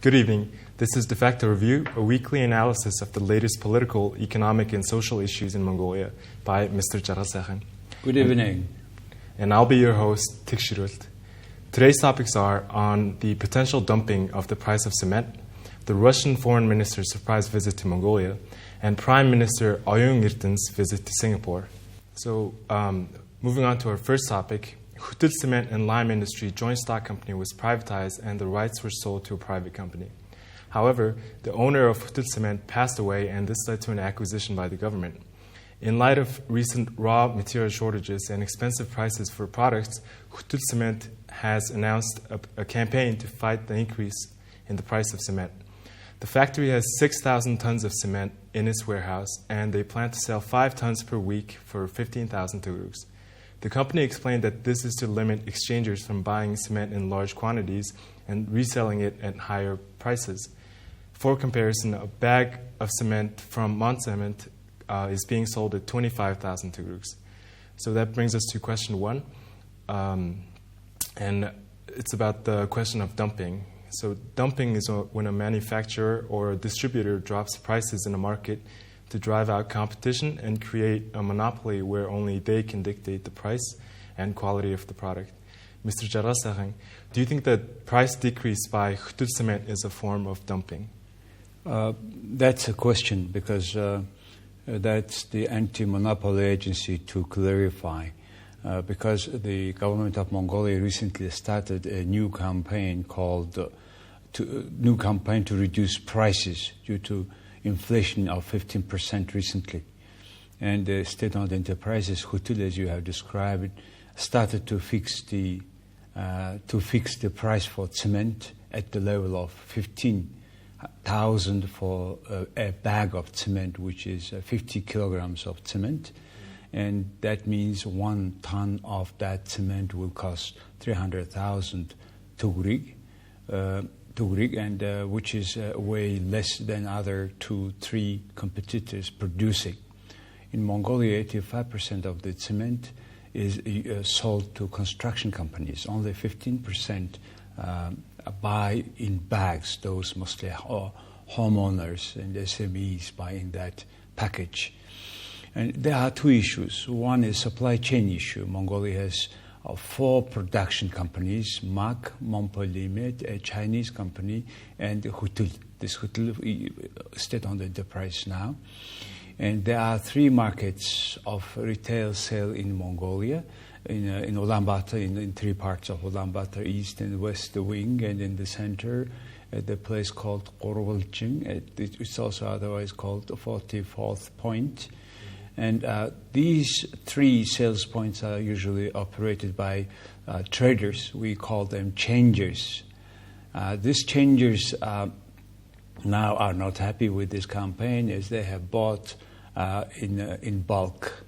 Good evening. This is Defacto Review, a weekly analysis of the latest political, economic, and social issues in Mongolia by Mr.Jargalsaikhan. Good evening. And I'll be your host, Tikshirult. Today's topics are on the potential dumping of the price of cement, the Russian Foreign Minister's surprise visit to Mongolia, and Prime Minister Oyun-Erdene's visit to Singapore. So, moving on to our first topic, Khutul Cement and Lime Industry joint stock company was privatized and the rights were sold to a private company. However, the owner of Khutul Cement passed away and this led to an acquisition by the government. In light of recent raw material shortages and expensive prices for products, Khutul Cement has announced a campaign to fight the increase in the price of cement. The factory has 6,000 tons of cement in its warehouse and they plan to sell 5 tons per week for 15,000 turuks. The company explained that this is to limit exchangers from buying cement in large quantities and reselling it at higher prices. For comparison, a bag of cement from Cement is being sold at 25,000 turuks. So that brings us to question one, and it's about the question of dumping. So dumping is when a manufacturer or a distributor drops prices in a market to drive out competition and create a monopoly where only they can dictate the price and quality of the product. Mr. Jargalsaikhan, do you think that price decrease by Khutul Cement is a form of dumping? That's a question because that's the anti-monopoly agency to clarify. Because the government of Mongolia recently started a new campaign to reduce prices due to inflation of 15% recently. And the state-owned enterprises, Khutul, as you have described, started to fix the price for cement at the level of 15,000 for a bag of cement, which is 50 kilograms of cement. And that means 1 ton of that cement will cost 300,000 tugrik, and which is way less than other 2-3 competitors producing. In Mongolia, 85% of the cement is sold to construction companies. Only 15% buy in bags. Those mostly homeowners and SMEs buy in that package. And there are 2 issues. One is supply chain issue. Mongolia has 4 production companies: MAK, Mongolia, a Chinese company, and Khutul. This Khutul state-owned enterprise now. And there are 3 markets of retail sale in Mongolia, in Ulaanbaatar, in 3 parts of Ulaanbaatar, east and west wing, and in the center, at the place called Qorvolching. It's also otherwise called the 44th Point. And these 3 sales points are usually operated by traders. We call them changers. These changers now are not happy with this campaign as they have bought in bulk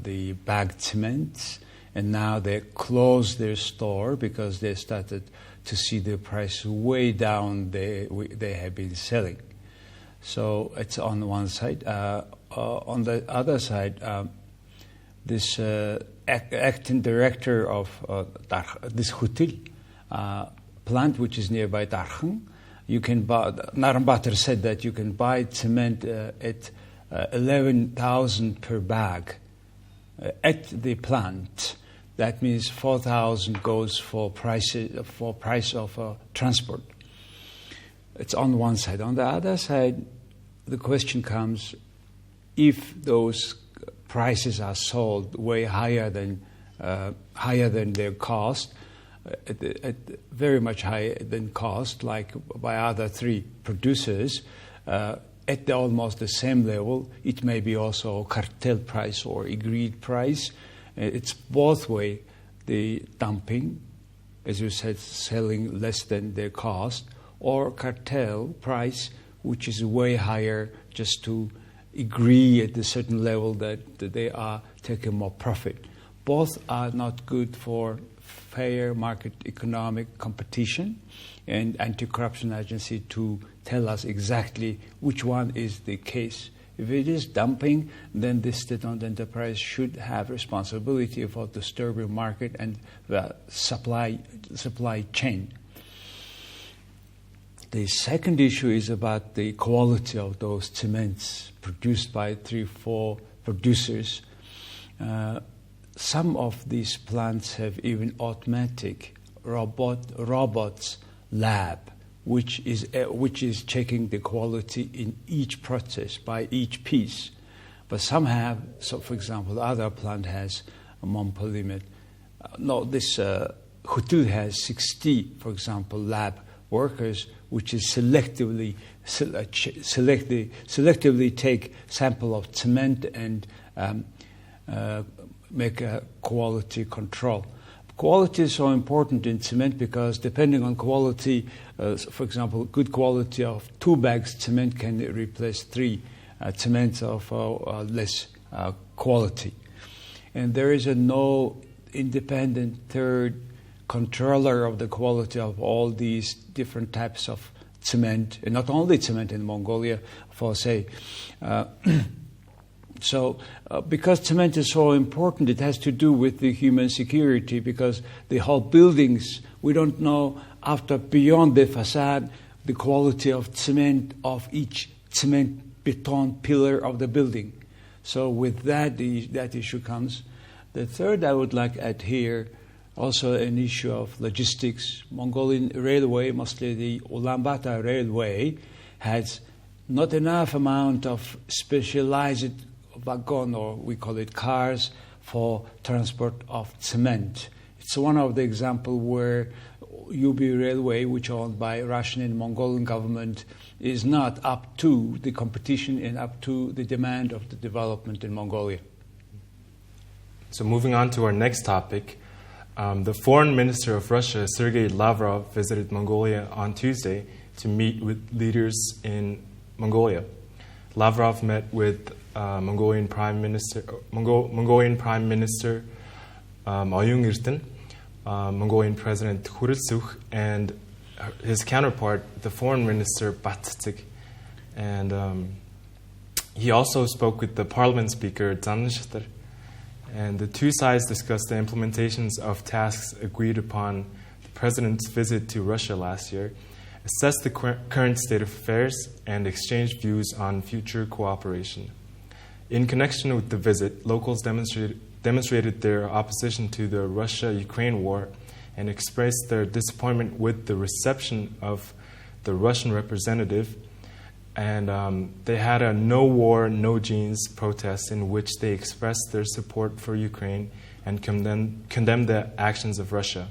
the bagged cements, and now they closed their store because they started to see the price way down they have been selling. So it's on one side. On the other side, this acting director of this Khutul plant, which is nearby Darkhan, you can buy. Ulaanbaatar said that you can buy cement at 11,000 per bag at the plant. That means 4,000 goes for price of transport. It's on one side. On the other side, the question comes: if those prices are sold way higher than their cost, at very much higher than cost, like by other 3 producers, at almost the same level, it may be also a cartel price or agreed price. It's both way, the dumping, as you said, selling less than their cost, or cartel price, which is way higher just to agree at a certain level that they are taking more profit. Both are not good for fair market economic competition, and anti-corruption agency to tell us exactly which one is the case. If it is dumping, then this state-owned enterprise should have responsibility for disturbing market and the supply chain. The second issue is about the quality of those cements produced by 3-4 producers. Some of these plants have even automatic robots lab, which is checking the quality in each process by each piece. But some have, so for example, the other plant has a Montpellier. This Khutul has 60, for example, lab workers, which is selectively take sample of cement and make a quality control. Quality is so important in cement because depending on quality, for example, good quality of 2 bags cement can replace 3 cements of less quality. And there is no independent third controller of the quality of all these different types of cement, and not only cement in Mongolia, for say. So because cement is so important, it has to do with the human security, because the whole buildings, we don't know after beyond the facade the quality of cement of each cement beton pillar of the building. So with that issue comes. The third I would like to add here, also an issue of logistics. Mongolian railway, mostly the Ulaanbaatar railway, has not enough amount of specialized wagon, or we call it cars, for transport of cement. It's one of the examples where UB Railway, which is owned by Russian and Mongolian government, is not up to the competition and up to the demand of the development in Mongolia. So moving on to our next topic, the foreign minister of Russia, Sergei Lavrov, visited Mongolia on Tuesday to meet with leaders in Mongolia. Lavrov met with Mongolian Prime Minister Oyun-Erdene, Mongolian President Khutul Cement, and his counterpart, the Foreign Minister Batsik. And he also spoke with the Parliament Speaker Zanishtar. And the two sides discussed the implementations of tasks agreed upon the President's visit to Russia last year, assessed the current state of affairs, and exchanged views on future cooperation. In connection with the visit, locals demonstrated their opposition to the Russia-Ukraine war and expressed their disappointment with the reception of the Russian representative. And they had a no war, no genes protest in which they expressed their support for Ukraine and condemned the actions of Russia.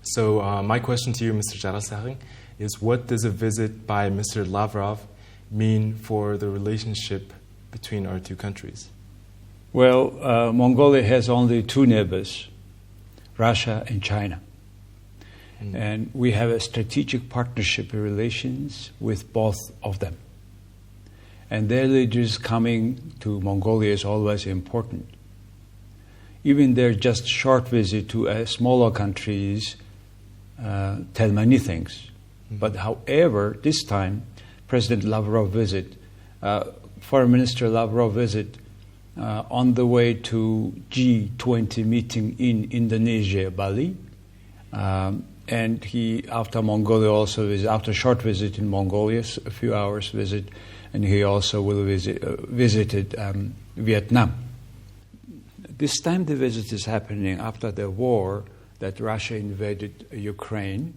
So my question to you, Mr. Jargalsaikhan, is what does a visit by Mr. Lavrov mean for the relationship between our two countries? Well, Mongolia has only 2 neighbors, Russia and China. And we have a strategic partnership relations with both of them. And their leaders coming to Mongolia is always important. Even their just short visit to smaller countries tell many things. But however, this time, President Lavrov visit, Foreign Minister Lavrov visit on the way to G20 meeting in Indonesia, Bali. And he, after Mongolia, also after a short visit in Mongolia, a few hours visit, and he also will visited Vietnam. This time the visit is happening after the war that Russia invaded Ukraine.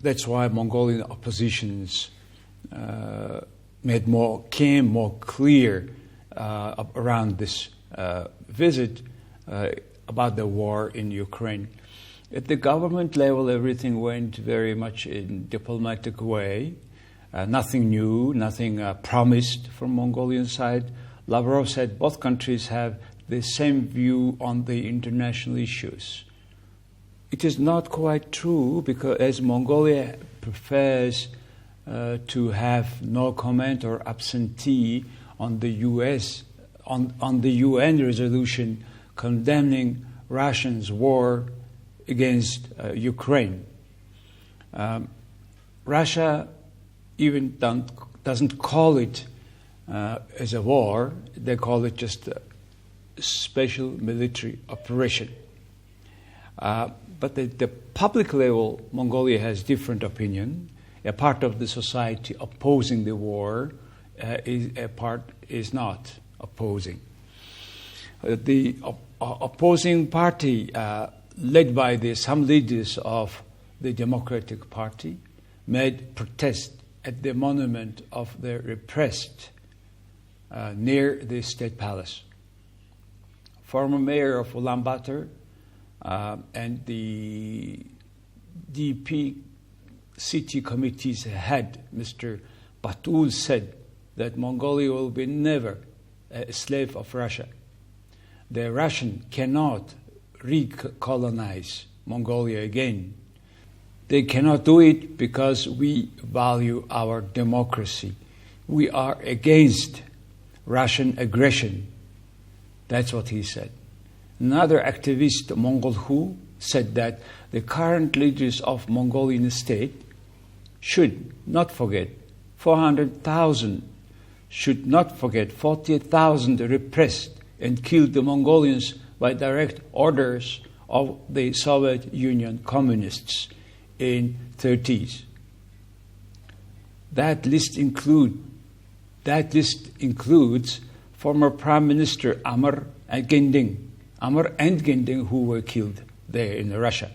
That's why Mongolian oppositions came more clear around this visit about the war in Ukraine. At the government level, everything went very much in diplomatic way. Nothing new, nothing promised from Mongolian side. Lavrov said both countries have the same view on the international issues. It is not quite true, because as Mongolia prefers to have no comment or absentee on the U.S. on the UN resolution condemning Russia's war against Ukraine. Russia even doesn't call it as a war. They call it just a special military operation. But the public level, Mongolia has different opinion. A part of the society opposing the war, a part is not opposing. The opposing party, led by some leaders of the Democratic Party, made protest at the monument of the repressed near the State Palace. Former mayor of Ulaanbaatar and the DP city committee's head, Mr. Batul, said that Mongolia will be never a slave of Russia. The Russian cannot recolonize Mongolia again. They cannot do it because we value our democracy. We are against Russian aggression. That's what he said. Another activist, Mongol Hu, said that the current leaders of Mongolian state should not forget 400,000, should not forget 40,000 repressed and killed the Mongolians by direct orders of the Soviet Union communists in 30s. That list includes former Prime Minister Amr and Gending, who were killed there in Russia.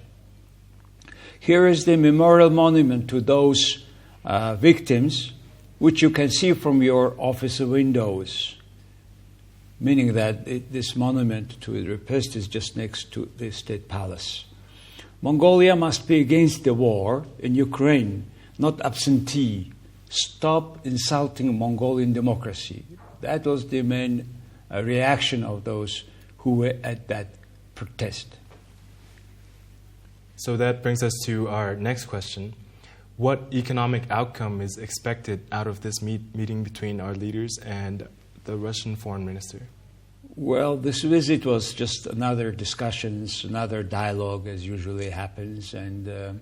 Here is the memorial monument to those victims, which you can see from your office windows, meaning that this monument to the repressed is just next to the State Palace. Mongolia must be against the war in Ukraine, not absentee. Stop insulting Mongolian democracy. That was the main reaction of those who were at that protest. So that brings us to our next question. What economic outcome is expected out of this meeting between our leaders and the Russian foreign minister? Well, this visit was just another discussion, another dialogue, as usually happens. And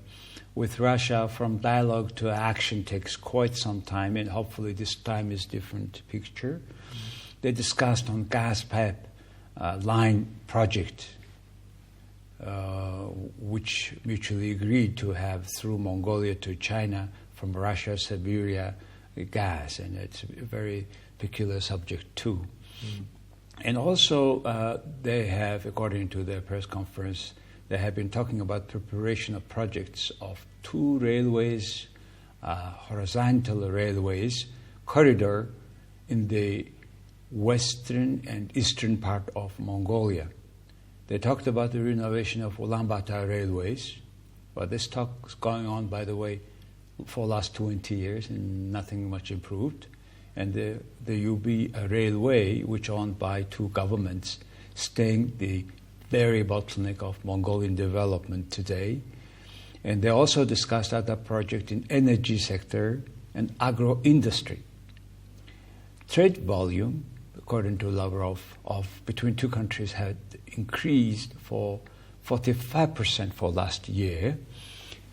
with Russia, from dialogue to action takes quite some time, and hopefully this time is different picture. They discussed on gas pipeline project, which mutually agreed to have through Mongolia to China from Russia, Siberia, gas, and it's a very peculiar subject too. And also they have, according to their press conference, they have been talking about preparation of projects of 2 railways, horizontal railways, corridor in the western and eastern part of Mongolia. They talked about the renovation of Ulaanbaatar railways, but this talk is going on, by the way, for the last 20 years, and nothing much improved. And there will be a railway which owned by 2 governments, staying the very bottleneck of Mongolian development today. And they also discussed other projects in energy sector and agro-industry. Trade volume, according to Lavrov, of between 2 countries had increased for 45% for last year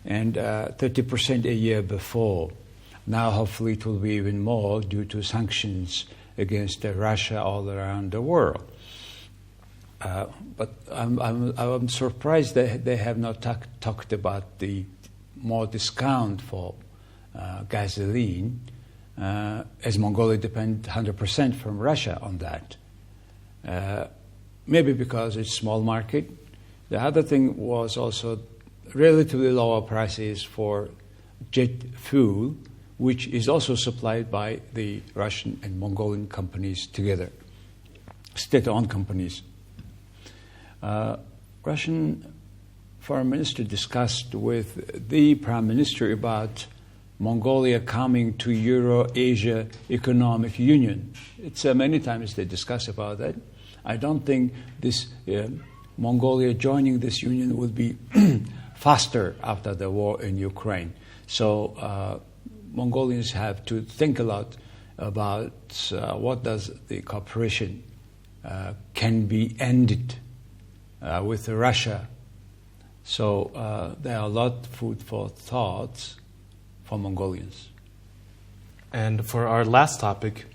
and 30% a year before. Now, hopefully, it will be even more due to sanctions against Russia all around the world. But I'm surprised that they have not talked about the more discount for gasoline, as Mongolia depends 100% from Russia on that. Maybe because it's a small market. The other thing was also relatively lower prices for jet fuel, which is also supplied by the Russian and Mongolian companies together, state-owned companies. Russian foreign minister discussed with the prime minister about Mongolia coming to Euro-Asia Economic Union. It's many times they discuss about that. I don't think this Mongolia joining this union will be faster after the war in Ukraine. So Mongolians have to think a lot about what does the cooperation can be ended with Russia. So there are a lot of food for thoughts for Mongolians. And for our last topic,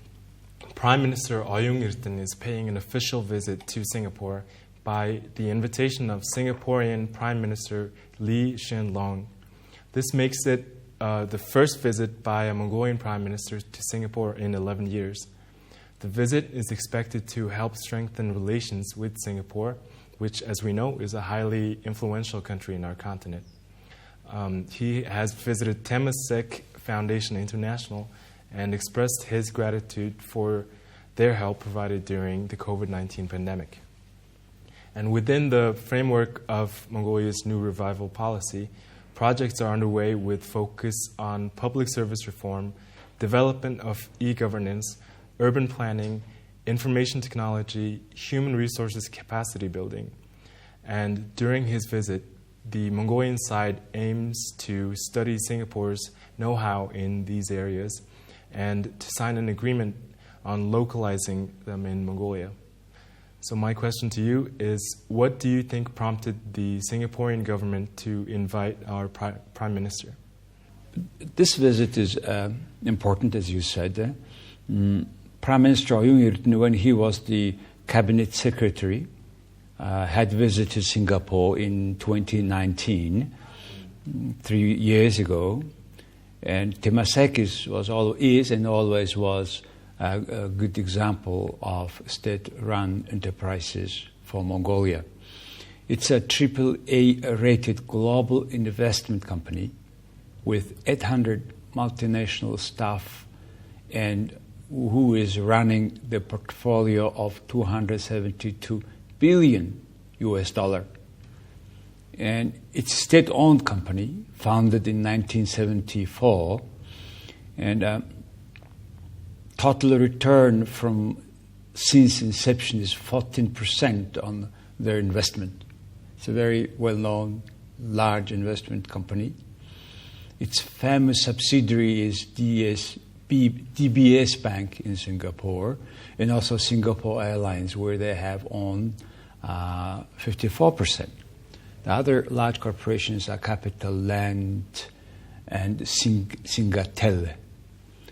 Prime Minister Oyun-Erdene is paying an official visit to Singapore by the invitation of Singaporean Prime Minister Lee Hsien Loong. This makes it the first visit by a Mongolian Prime Minister to Singapore in 11 years. The visit is expected to help strengthen relations with Singapore, which, as we know, is a highly influential country in our continent. He has visited Temasek Foundation International and expressed his gratitude for their help provided during the COVID-19 pandemic. And within the framework of Mongolia's new revival policy, projects are underway with focus on public service reform, development of e-governance, urban planning, information technology, human resources capacity building. And during his visit, the Mongolian side aims to study Singapore's know-how in these areas and to sign an agreement on localizing them in Mongolia. So my question to you is, what do you think prompted the Singaporean government to invite our Prime Minister? This visit is important, as you said. Prime Minister Oyun-Erdene, when he was the cabinet secretary, had visited Singapore in 2019, 3 years ago. And Temasek is and always was a good example of state-run enterprises for Mongolia. It's a AAA-rated global investment company with 800 multinational staff and who is running the portfolio of $272 billion US dollar. And it's a state-owned company, founded in 1974, and total return since inception is 14% on their investment. It's a very well-known, large investment company. Its famous subsidiary is DBS Bank in Singapore, and also Singapore Airlines, where they have owned 54%. The other large corporations are Capital Land and Singatel.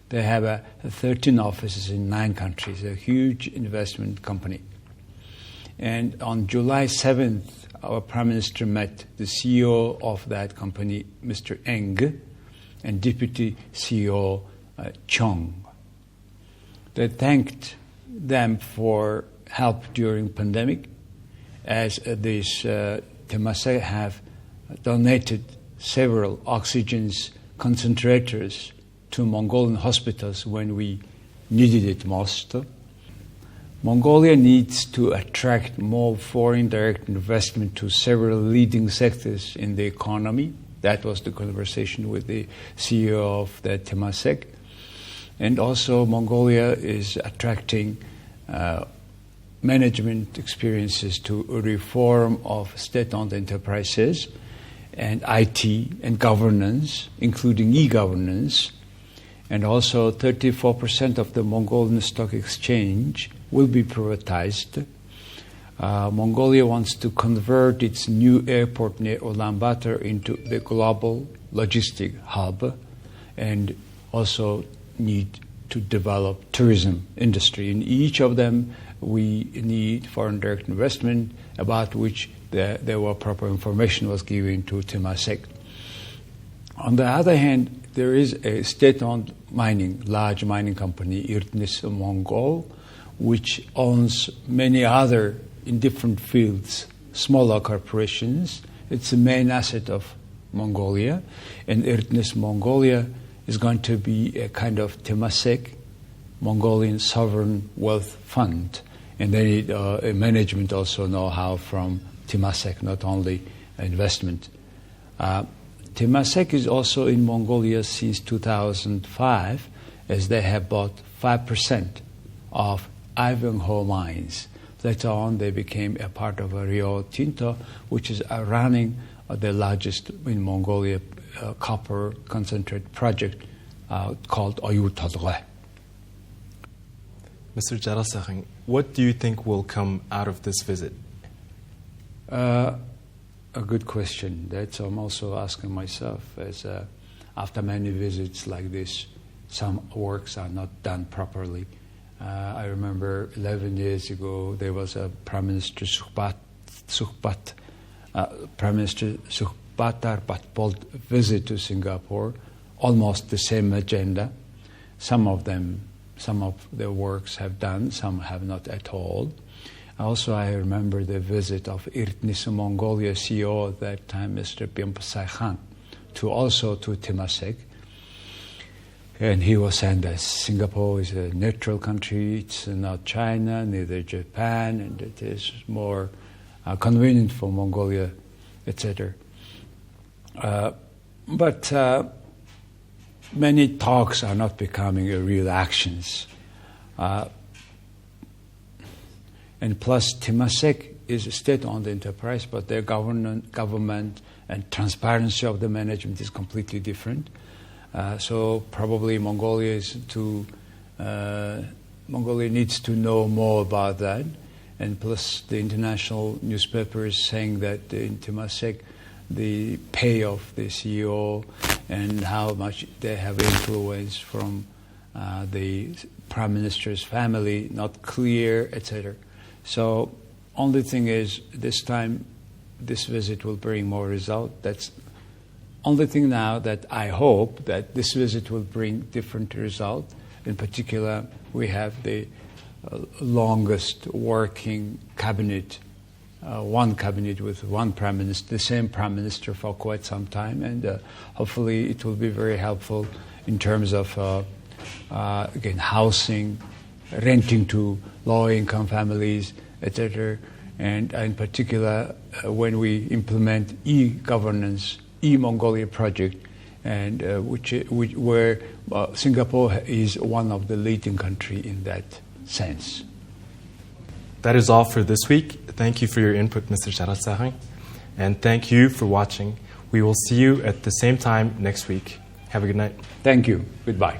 They have 13 offices in 9 countries, a huge investment company. And on July 7th, our Prime Minister met the CEO of that company, Mr. Eng, and Deputy CEO Chong. They thanked them for help during pandemic, as these Temasek have donated several oxygen concentrators to Mongolian hospitals when we needed it most. Mongolia needs to attract more foreign direct investment to several leading sectors in the economy. That was the conversation with the CEO of the Temasek. And also Mongolia is attracting management experiences to reform of state-owned enterprises and IT and governance, including e-governance. And also 34% of the Mongolian stock exchange will be privatized. Mongolia wants to convert its new airport near Ulaanbaatar into the global logistic hub, and also need to develop tourism industry. In each of them, we need foreign direct investment, about which there were proper information was given to Temasek. On the other hand, there is a state-owned large mining company, Erdene Mongol, which owns many other, in different fields, smaller corporations. It's the main asset of Mongolia, and Erdene Mongolia is going to be a kind of Temasek Mongolian sovereign wealth fund, and they need a management also know-how from Temasek, not only investment. Temasek is also in Mongolia since 2005, as they have bought 5% of Ivanhoe mines. Later on, they became a part of Rio Tinto, which is running the largest in Mongolia copper concentrate project called Oyun-Erdene. Mr. Jargalsaikhan, what do you think will come out of this visit? A good question. That's I'm also asking myself, as after many visits like this, some works are not done properly. I remember 11 years ago, there was a Prime Minister Sukhbat Prime Minister Sukhbatar Patpol's visit to Singapore, almost the same agenda. Some of their works have done, some have not at all. Also, I remember the visit of Oyun-Erdene Mongolia CEO at that time, Mr. Jargalsaikhan, to Temasek. And he was saying that Singapore is a neutral country, it's not China, neither Japan, and it is more convenient for Mongolia, etc. But many talks are not becoming real actions. And plus, Temasek is a state-owned enterprise, but their government and transparency of the management is completely different. So probably Mongolia needs to know more about that. And plus, the international newspaper is saying that in Temasek, the pay of the CEO and how much they have influence from the prime minister's family, not clear, etc. So only thing is, this time, this visit will bring more result. That's only thing now that I hope that this visit will bring different result. In particular, we have the longest working cabinet, one cabinet with one prime minister, the same prime minister for quite some time, and hopefully it will be very helpful in terms of again, housing, renting to low-income families, etc. And in particular, when we implement e-governance, e-Mongolia project, and where Singapore is one of the leading countries in that sense. That is all for this week. Thank you for your input, Mr. Jargalsaikhan, and thank you for watching. We will see you at the same time next week. Have a good night. Thank you. Goodbye.